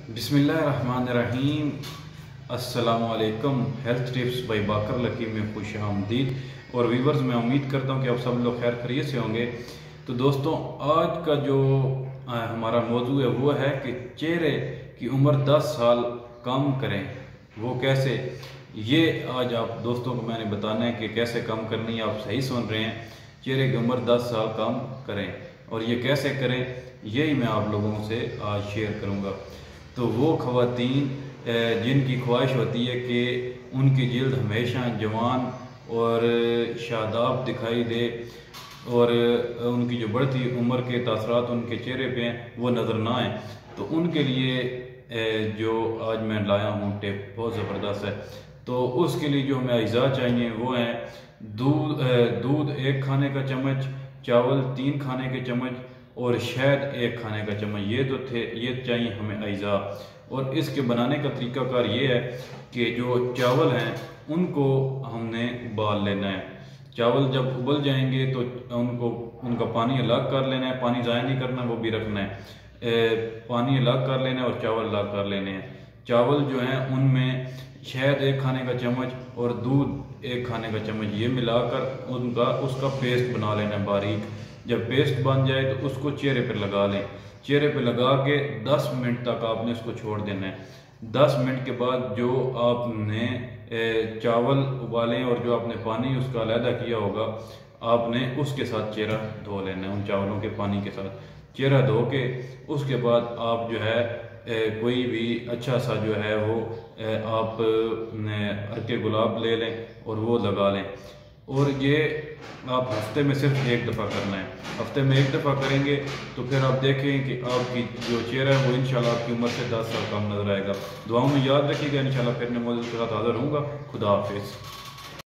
बिस्मिल्लाहिर्रहमानिर्रहीम। अस्सलामुअलैकुम। Health tips by Baqar Lucky में खुश आमदीद। और व्यूवर्स, मैं उम्मीद करता हूँ कि आप सब लोग खैर खैरियत से होंगे। तो दोस्तों, आज का जो हमारा मौजू है वो है कि चेहरे की उम्र 10 साल कम करें। वो कैसे, ये आज आप दोस्तों को मैंने बताना है कि कैसे कम करनी है। आप सही सुन रहे हैं, चेहरे की उम्र 10 साल कम करें। और ये कैसे करें, यही मैं आप लोगों से आज शेयर करूँगा। तो वो ख़वातीन जिनकी ख्वाहिश होती है कि उनकी जिल्द हमेशा जवान और शादाब दिखाई दे और उनकी जो बढ़ती उम्र के तासरात उनके चेहरे पे हैं वो नज़र ना आए, तो उनके लिए जो आज मैं लाया हूँ टिप बहुत ज़बरदस्त है। तो उसके लिए जो हमें अज्जा चाहिए वो हैं दूध 1 खाने का चम्मच, चावल 3 खाने के चम्मच और शहद 1 खाने का चम्मच। ये चाहिए हमें अज्जा। और इसके बनाने का तरीकाकार ये है कि जो चावल हैं उनको हमने उबाल लेना है। चावल जब उबल जाएंगे तो उनका पानी अलग कर लेना है, पानी ज़ाया नहीं करना, वो भी रखना है। पानी अलग कर लेना है और चावल अलग कर लेने हैं। चावल जो हैं उनमें शहद 1 खाने का चम्मच और दूध 1 खाने का चम्मच ये मिलाकर उसका पेस्ट बना लेना है बारीक। जब पेस्ट बन जाए तो उसको चेहरे पर लगा लें। चेहरे पे लगा के 10 मिनट तक आपने इसको छोड़ देना है। 10 मिनट के बाद जो आपने चावल उबालें और जो आपने पानी उसका अलहदा किया होगा, आपने उसके साथ चेहरा धो लेना है। उन चावलों के पानी के साथ चेहरा धो के उसके बाद आप जो है कोई भी अच्छा सा जो है वो आप अर्के गुलाब ले लें और वो लगा लें। और ये आप हफ्ते में सिर्फ 1 दफ़ा करना है। हफ्ते में 1 दफ़ा करेंगे तो फिर आप देखें कि आपकी जो चेहरा है वो इंशाल्लाह आपकी उम्र से 10 साल कम नजर आएगा। दुआओं में याद रखिएगा। इंशाल्लाह फिर मैं मौजूद के साथ हाज़िर रहूँगा। खुदा हाफिज़।